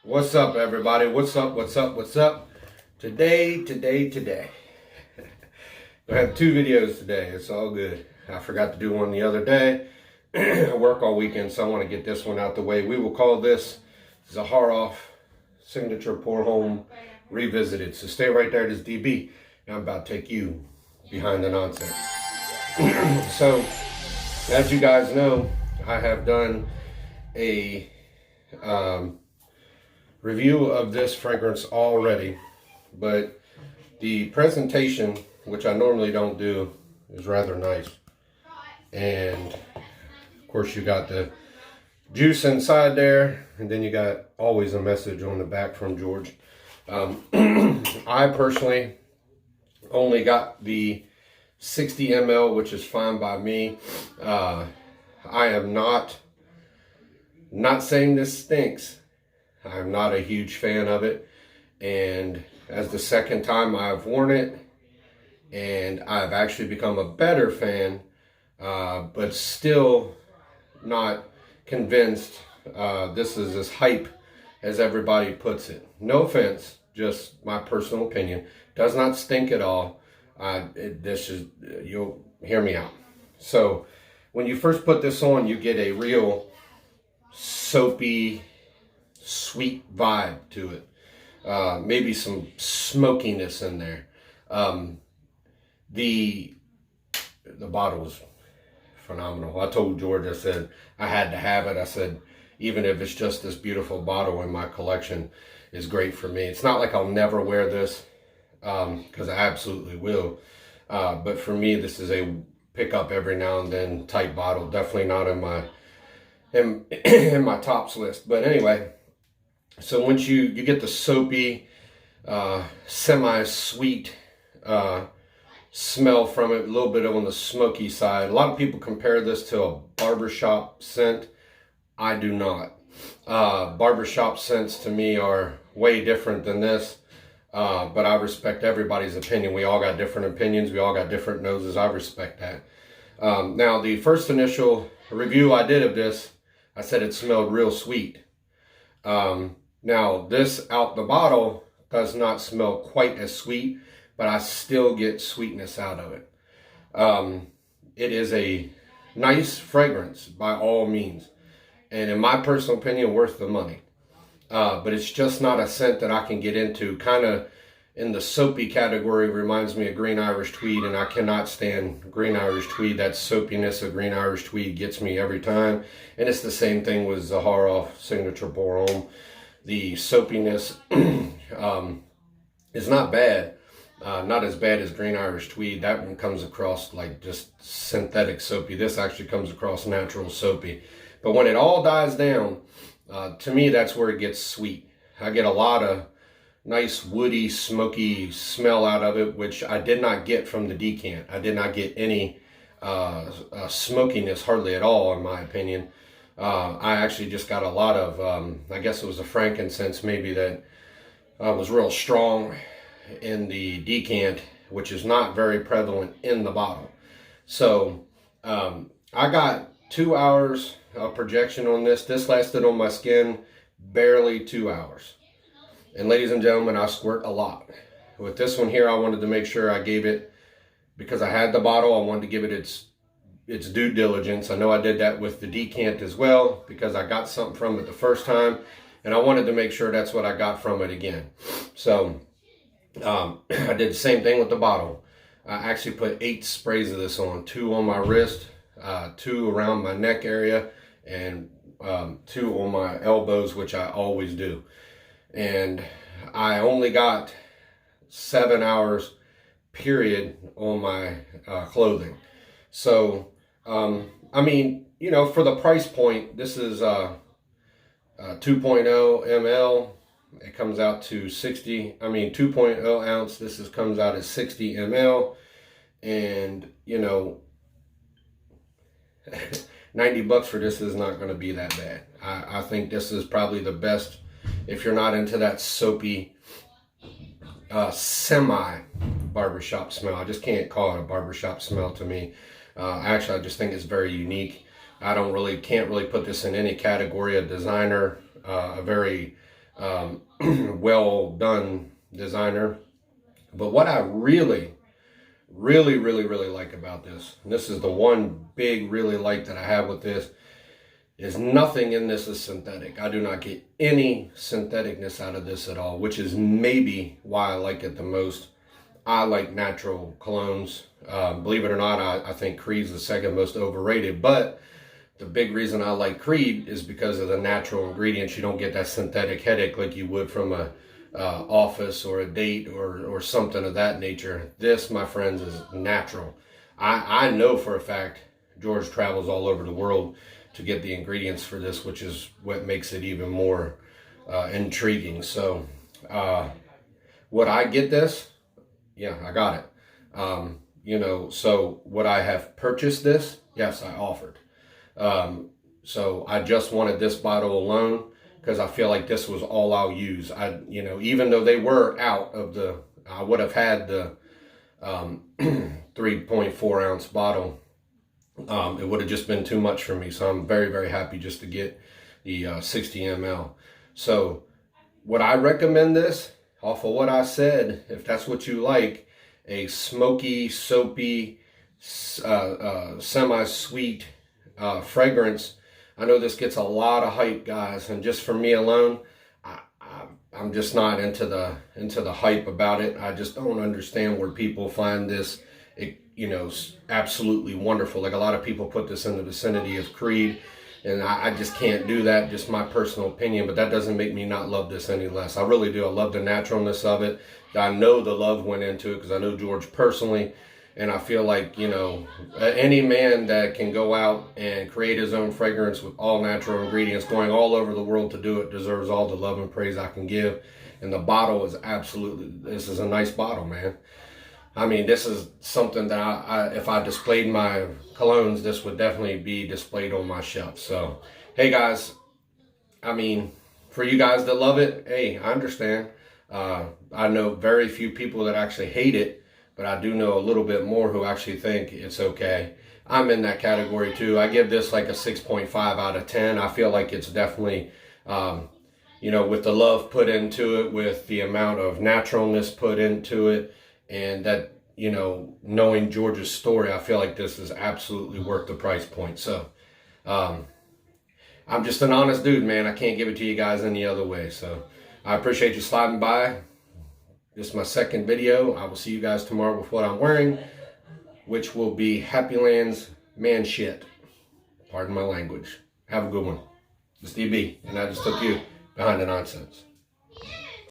What's up, everybody? What's up? What's up? What's up? Today. I have two videos today. It's all good. I forgot to do one the other day. I work all weekend, so I want to get this one out the way. We will call this Zaharoff Signature Pour Homme Revisited. So stay right there. This DB. And I'm about to take you behind the nonsense. So, as you guys know, I have done a review of this fragrance already, but the presentation, which I normally don't do, is rather nice. And of course you got the juice inside there, and then you got always a message on the back from George. I personally only got the 60 ml, which is fine by me. I am not saying this stinks. I'm not a huge fan of it, and as the second time I've worn it, and I've actually become a better fan, but still not convinced this is as hype as everybody puts it. No offense, just my personal opinion. Does not stink at all. You'll hear me out. So when you first put this on, you get a real soapy, sweet vibe to it. Maybe some smokiness in there. The bottle was phenomenal. I told George, I said I had to have it. I said, even if it's just this beautiful bottle in my collection, is great for me. It's not like I'll never wear this, because I absolutely will. But for me, this is a pick up every now and then type bottle. Definitely not in my in my tops list. But anyway, so once you get the soapy, semi-sweet smell from it, a little bit on the smoky side. A lot of people compare this to a barbershop scent. I do not. Barbershop scents to me are way different than this, but I respect everybody's opinion. We all got different opinions. We all got different noses. I respect that. Now, the first initial review I did of this, I said it smelled real sweet. Now, this out the bottle does not smell quite as sweet, but I still get sweetness out of it. It is a nice fragrance by all means, and in my personal opinion, worth the money. But it's just not a scent that I can get into. Kind of in the soapy category, reminds me of Green Irish Tweed, and I cannot stand Green Irish Tweed. That soapiness of Green Irish Tweed gets me every time. And it's the same thing with Zaharoff Signature Pour Homme. The soapiness is not bad. Not as bad as Green Irish Tweed. That one comes across like just synthetic soapy. This actually comes across natural soapy. But when it all dies down, to me, that's where it gets sweet. I get a lot of nice woody, smoky smell out of it, which I did not get from the decant. I did not get any smokiness hardly at all, in my opinion. I actually just got a lot of, I guess it was a frankincense maybe that was real strong in the decant, which is not very prevalent in the bottle. So I got 2 hours of projection on this. This lasted on my skin barely 2 hours. And ladies and gentlemen, I squirt a lot. With this one here, I wanted to make sure I gave it, because I had the bottle, I wanted to give it its due diligence. I know I did that with the decant as well, because I got something from it the first time, and I wanted to make sure that's what I got from it again. So I did the same thing with the bottle. I actually put 8 sprays of this on, 2 on my wrist, 2 around my neck area, and 2 on my elbows, which I always do. And I only got 7 hours period on my clothing. So I mean, you know, for the price point, this is 2.0 ml. It comes out to 2.0 ounce. This comes out as 60 ml. And, you know, 90 bucks for this is not going to be that bad. I think this is probably the best if you're not into that soapy, semi barbershop smell. I just can't call it a barbershop smell to me. Actually, I just think it's very unique. I can't really put this in any category. A designer, a very well done designer. But what I really like about this, and this is the one big really like that I have with this, is nothing in this is synthetic. I do not get any syntheticness out of this at all, which is maybe why I like it the most. I like natural colognes. Believe it or not, I think Creed's the second most overrated, but the big reason I like Creed is because of the natural ingredients. You don't get that synthetic headache like you would from a office or a date or something of that nature. This, my friends, is natural. I know for a fact George travels all over the world to get the ingredients for this, which is what makes it even more intriguing. So would I get this? Yeah, I got it. So would I have purchased this? Yes, I offered. So I just wanted this bottle alone because I feel like this was all I'll use. Even though they were out of I would have had the 3.4 ounce bottle. It would have just been too much for me. So I'm very happy just to get the 60 ml. So would I recommend this? Off of what I said, if that's what you like, a smoky, soapy, semi-sweet fragrance. I know this gets a lot of hype, guys, and just for me alone, I'm just not into the hype about it. I just don't understand where people find this, absolutely wonderful. Like a lot of people put this in the vicinity of Creed, and I just can't do that. Just my personal opinion, but that doesn't make me not love this any less. I really do. I love the naturalness of it. I know the love went into it because I know George personally. And I feel like, any man that can go out and create his own fragrance with all natural ingredients, going all over the world to do it, deserves all the love and praise I can give. And the bottle is this is a nice bottle, man. I mean, this is something that if I displayed my colognes, this would definitely be displayed on my shelf. So, hey guys, I mean, for you guys that love it, hey, I understand. I know very few people that actually hate it, but I do know a little bit more who actually think it's okay. I'm in that category too. I give this like a 6.5 out of 10. I feel like it's definitely, with the love put into it, with the amount of naturalness put into it, and that, knowing George's story, I feel like this is absolutely worth the price point. So, I'm just an honest dude, man. I can't give it to you guys any other way. So, I appreciate you stopping by. This is my second video. I will see you guys tomorrow with what I'm wearing, which will be Happy Land's man shit. Pardon my language. Have a good one. It's DB, and I just took you behind the nonsense.